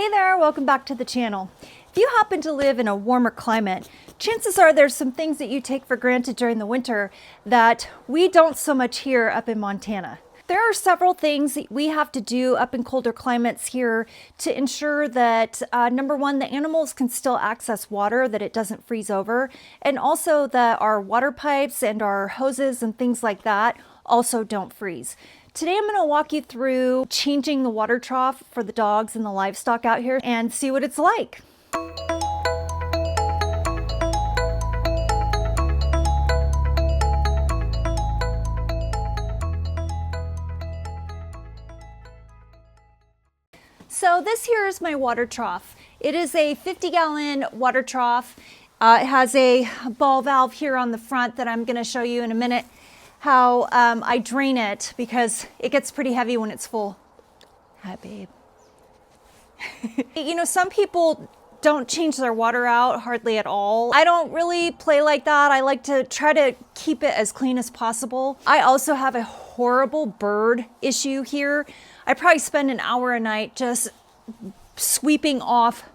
Hey there, welcome back to the channel. If you happen to live in a warmer climate, chances are there's some things that you take for granted during the winter that we don't so much here up in Montana. There are several things that we have to do up in colder climates here to ensure that, number one, the animals can still access water, that it doesn't freeze over, and also that our water pipes and our hoses and things like that also don't freeze. Today I'm going to walk you through changing the water trough for the dogs and the livestock out here and see what it's like. So this here is my water trough. It is a 50-gallon water trough. It has a ball valve here on the front that I'm going to show you in a minute how I drain it because it gets pretty heavy when it's full. Hi, babe. You know, some people don't change their water out hardly at all. I don't really play like that. I like to try to keep it as clean as possible. I also have a horrible bird issue here. I probably spend an hour a night just sweeping off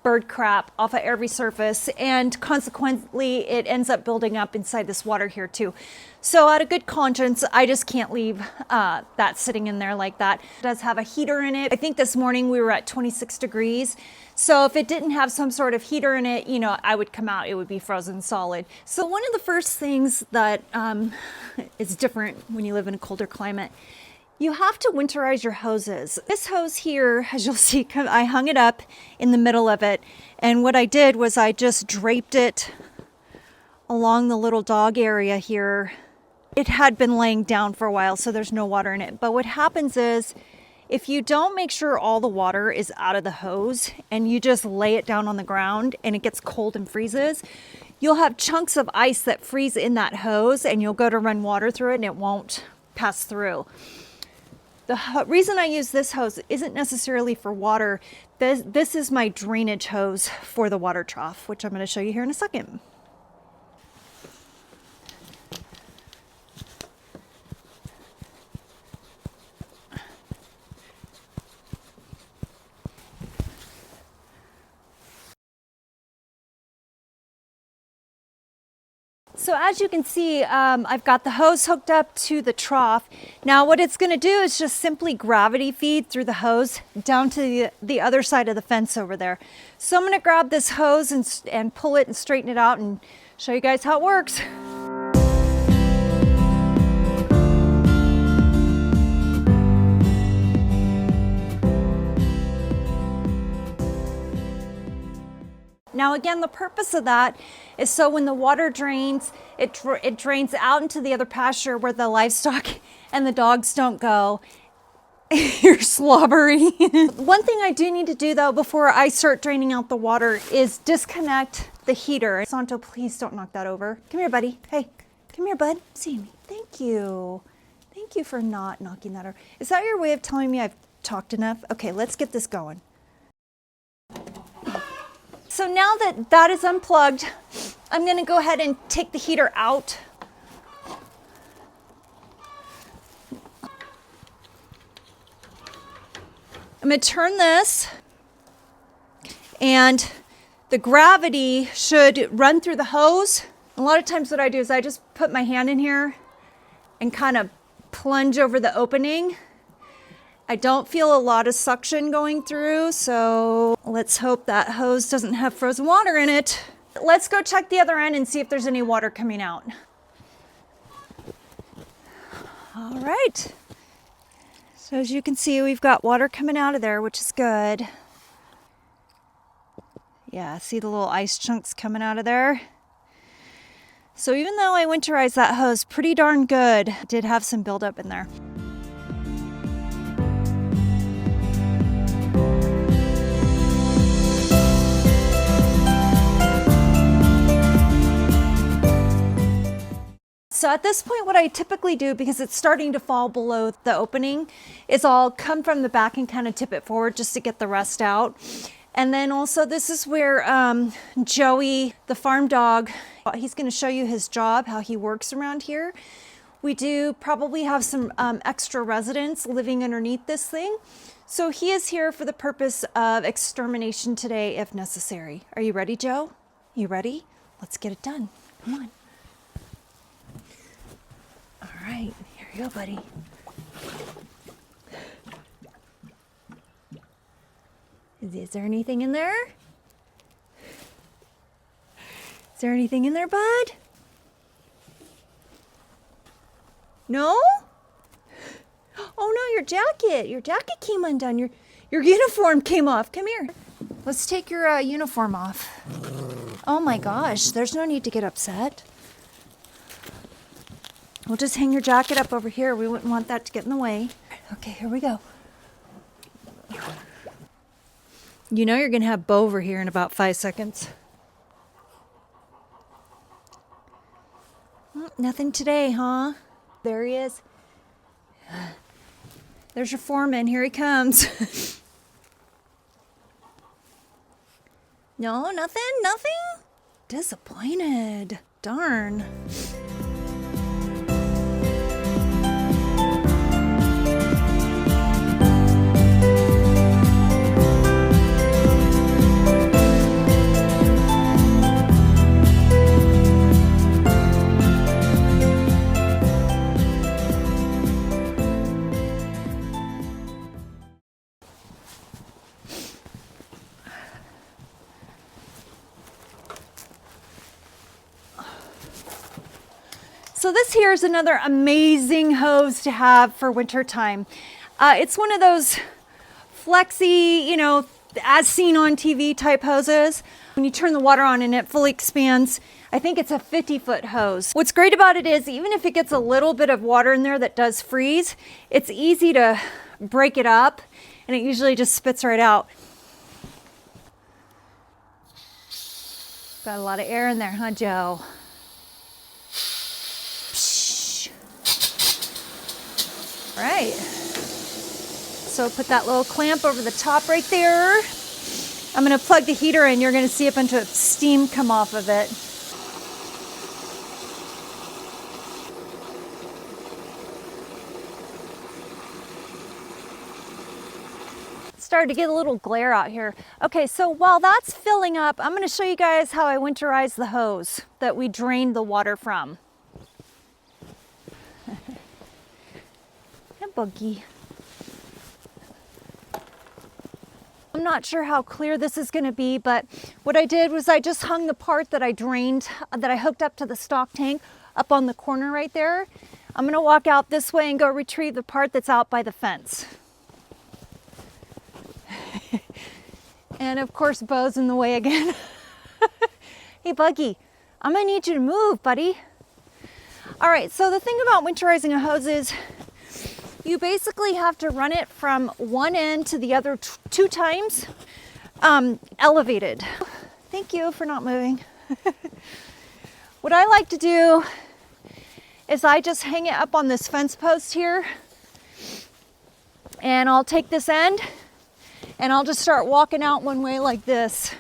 bird crap off of every surface, and consequently it ends up building up inside this water here too. So out of good conscience, I just can't leave that sitting in there like that. It does have a heater in it. I think this morning we were at 26 degrees. So if it didn't have some sort of heater in it, you know, I would come out, it would be frozen solid. So one of the first things that is different when you live in a colder climate, you have to winterize your hoses. This hose here, as you'll see, I hung it up in the middle of it. And what I did was I just draped it along the little dog area here. It had been laying down for a while, so there's no water in it. But what happens is, if you don't make sure all the water is out of the hose and you just lay it down on the ground and it gets cold and freezes, you'll have chunks of ice that freeze in that hose and you'll go to run water through it and it won't pass through. The reason I use this hose isn't necessarily for water. This is my drainage hose for the water trough, which I'm going to show you here in a second. So as you can see, I've got the hose hooked up to the trough. Now what it's going to do is just simply gravity feed through the hose down to the other side of the fence over there. So I'm going to grab this hose and pull it and straighten it out and show you guys how it works. Now again, the purpose of that is so when the water drains, it drains out into the other pasture where the livestock and the dogs don't go. You're slobbery. One thing I do need to do though before I start draining out the water is disconnect the heater. Santo, please don't knock that over. Come here, buddy. Hey, come here, bud. See me. Thank you. Thank you for not knocking that over. Is that your way of telling me I've talked enough? Okay, let's get this going. So now that that is unplugged, I'm going to go ahead and take the heater out. I'm going to turn this, and the gravity should run through the hose. A lot of times what I do is I just put my hand in here and kind of plunge over the opening. I don't feel a lot of suction going through, so let's hope that hose doesn't have frozen water in it. Let's go check the other end and see if there's any water coming out. All right. So as you can see, we've got water coming out of there, which is good. Yeah, see the little ice chunks coming out of there? So even though I winterized that hose pretty darn good, it did have some buildup in there. So at this point, what I typically do, because it's starting to fall below the opening, is I'll come from the back and kind of tip it forward just to get the rest out. And then also this is where Joey, the farm dog, he's going to show you his job, how he works around here. We do probably have some extra residents living underneath this thing. So he is here for the purpose of extermination today if necessary. Are you ready, Joe? You ready? Let's get it done. Come on. All right, here you go, buddy. Is there anything in there? Is there anything in there, bud? No? Oh no, your jacket. Your jacket came undone. Your uniform came off. Come here. Let's take your uniform off. Oh my gosh, there's no need to get upset. We'll just hang your jacket up over here. We wouldn't want that to get in the way. Okay, here we go. You know you're gonna have Bo over here in about 5 seconds. Nothing today, huh? There he is. There's your foreman. Here he comes. No, nothing? Disappointed. Darn. So this here is another amazing hose to have for winter time. It's one of those flexy, you know, as seen on TV type hoses. When you turn the water on and it fully expands, I think it's a 50-foot hose. What's great about it is even if it gets a little bit of water in there that does freeze, it's easy to break it up and it usually just spits right out. Got a lot of air in there, huh, Joe? Right. So put that little clamp over the top right there. I'm going to plug the heater in. You're going to see a bunch of steam come off of it. Started to get a little glare out here. Okay, so while that's filling up, I'm going to show you guys how I winterize the hose that we drained the water from. Buggy. I'm not sure how clear this is going to be, but what I did was I just hung the part that I drained, that I hooked up to the stock tank up on the corner right there. I'm going to walk out this way and go retrieve the part that's out by the fence. And of course, Bo's in the way again. Hey, Buggy, I'm going to need you to move, buddy. All right, so the thing about winterizing a hose is you basically have to run it from one end to the other 2 times elevated. Thank you for not moving. What I like to do is I just hang it up on this fence post here and I'll take this end and I'll just start walking out one way like this.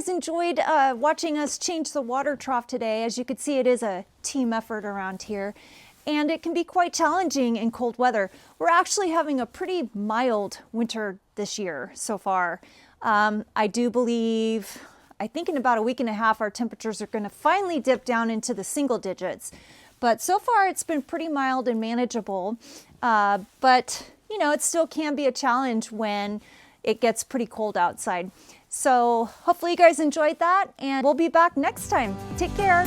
Enjoyed watching us change the water trough today. As you can see, it is a team effort around here. and it can be quite challenging in cold weather. We're actually having a pretty mild winter this year so far. I do believe, I think in about a week and a half, our temperatures are going to finally dip down into the single digits. But so far it's been pretty mild and manageable. But you know, it still can be a challenge when it gets pretty cold outside. So hopefully you guys enjoyed that, and we'll be back next time. Take care.